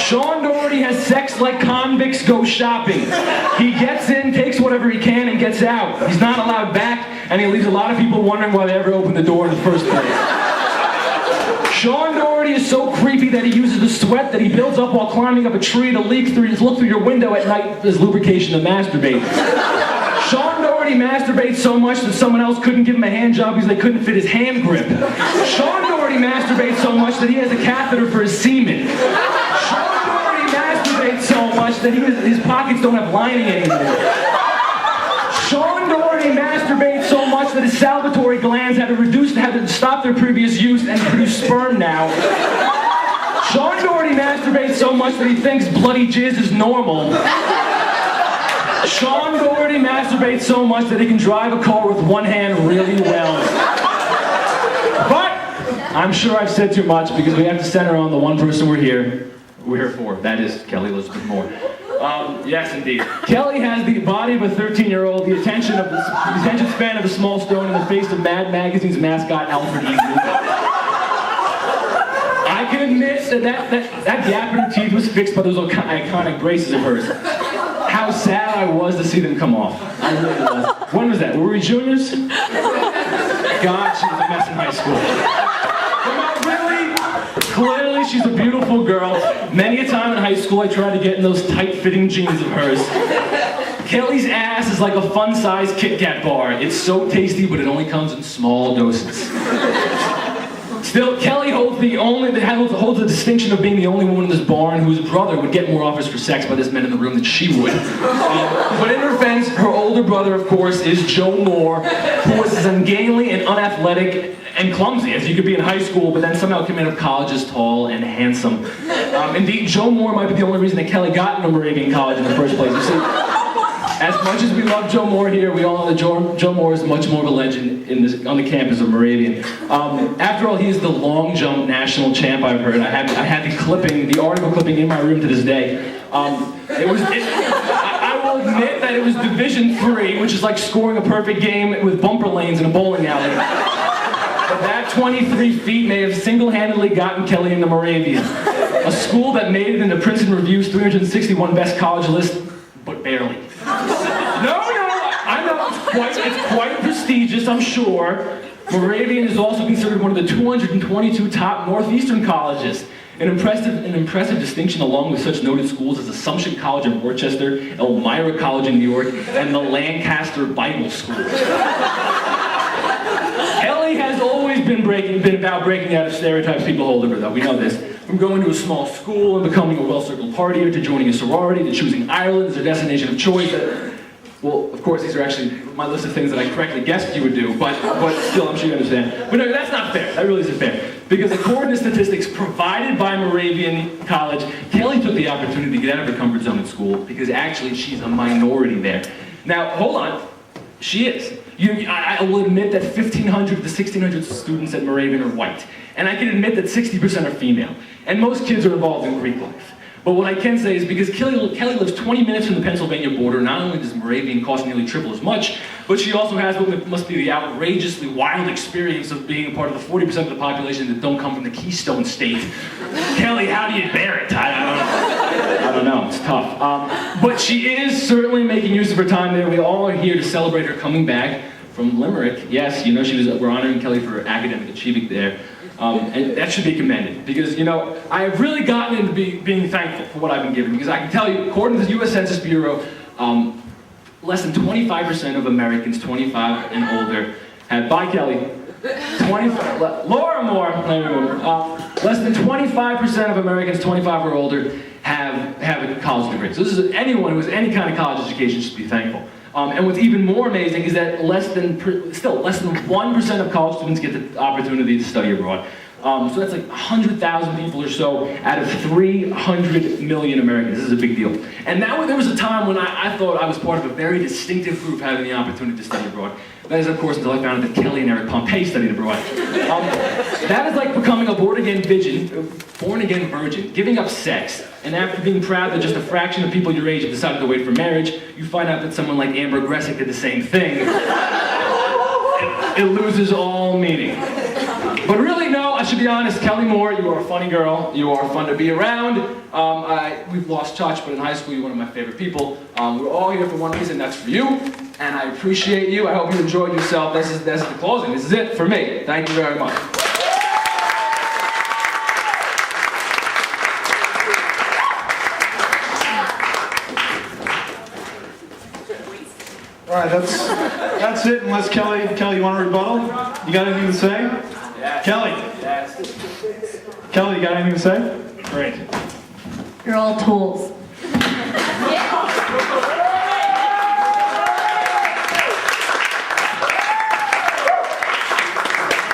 Sean Doherty has sex like convicts go shopping. He gets in, takes whatever he can, and gets out. He's not allowed back, and he leaves a lot of people wondering why they ever opened the door in the first place. Sean Doherty is so creepy that he uses the sweat that he builds up while climbing up a tree to look through your window at night as lubrication to masturbate. Sean Doherty masturbates so much that someone else couldn't give him a hand job because they couldn't fit his hand grip. Sean Doherty masturbates so much that he has a catheter for his semen. Sean Doherty masturbates so much that his pockets don't have lining anymore. Sean Doherty masturbates so much that his salivatory glands had to stop their previous use and produce sperm now. Sean Doherty masturbates so much that he thinks bloody jizz is normal. Sean Doherty masturbates so much that he can drive a car with one hand really well. But I'm sure I've said too much because we have to center on the one person we're here for. That is Kelly Elizabeth Moore. Yes, indeed. Kelly has the body of a 13-year-old, the attention span of a small stone, and the face of Mad Magazine's mascot, Alfred E. I can admit that gap in her teeth was fixed by those iconic braces of hers. How sad I was to see them come off. I really was. When was that? Were we juniors? God, she was a mess in high school. Really? Clearly, she's a beautiful girl. Many a time in high school, I tried to get in those tight-fitting jeans of hers. Kelly's ass is like a fun-sized Kit Kat bar. It's so tasty, but it only comes in small doses. Still, Kelly holds the distinction of being the only woman in this barn whose brother would get more offers for sex by this men in the room than she would. But in her defense, her older brother, of course, is Joe Moore, who was as ungainly and unathletic and clumsy as you could be in high school, but then somehow came out of college as tall and handsome. Indeed, Joe Moore might be the only reason that Kelly got into Moravian College in the first place. You see, as much as we love Joe Moore here, we all know that Joe Moore is much more of a legend on the campus of Moravian. After all, he is the long jump national champ, I've heard. I had the article clipping in my room to this day. I will admit that it was Division III, which is like scoring a perfect game with bumper lanes in a bowling alley. But that 23 feet may have single-handedly gotten Kelly into Moravian, a school that made it into Princeton Review's 361 best college list, but barely. No, I know, it's quite prestigious, I'm sure. Moravian is also considered one of the 222 top Northeastern colleges, an impressive distinction along with such noted schools as Assumption College in Rochester, Elmira College in New York, and the Lancaster Bible School. Kelly has always been about breaking out of stereotypes people hold of her, though. We know this. From going to a small school and becoming a well-circled partier, to joining a sorority, to choosing Ireland as her destination of choice. Well, of course, these are actually my list of things that I correctly guessed you would do, but still, I'm sure you understand. But no, that's not fair. That really isn't fair. Because according to statistics provided by Moravian College, Kelly took the opportunity to get out of her comfort zone at school because actually she's a minority there. Now, hold on. She is. I will admit that 1,500 to 1,600 students at Moravian are white. And I can admit that 60% are female. And most kids are involved in Greek life. But what I can say is because Kelly lives 20 minutes from the Pennsylvania border, not only does Moravian cost nearly triple as much, but she also has what must be the outrageously wild experience of being a part of the 40% of the population that don't come from the Keystone State. Kelly, how do you bear it? I don't know, it's tough. But she is certainly making use of her time there. We all are here to celebrate her coming back from Limerick. Yes, we're honoring Kelly for her academic achievement there. And that should be commended because, I have really gotten into being thankful for what I've been given because I can tell you, according to the U.S. Census Bureau, less than 25% of Americans 25 and older have, by Kelly, Laura Moore, less than 25% of Americans 25 or older have a college degree. So this is anyone who has any kind of college education should be thankful. And what's even more amazing is that less than 1% of college students get the opportunity to study abroad. So that's like 100,000 people or so out of 300 million Americans. This is a big deal. And there was a time when I thought I was part of a very distinctive group having the opportunity to study abroad. That is, of course, until I found out that Kelly and Eric Pompey studied abroad. That is like becoming a born-again virgin, giving up sex, and after being proud that just a fraction of people your age have decided to wait for marriage, you find out that someone like Amber Gressick did the same thing. It loses all meaning. But really, no, I should be honest, Kelly Moore, you are a funny girl. You are fun to be around. We've lost touch, but in high school, you're one of my favorite people. We're all here for one reason, that's for you. And I appreciate you. I hope you enjoyed yourself. This is the closing. This is it for me. Thank you very much. All right, that's it. Unless Kelly, you want to rebuttal? You got anything to say? Yes. Kelly. Yes. Kelly, you got anything to say? Great. You're all tools.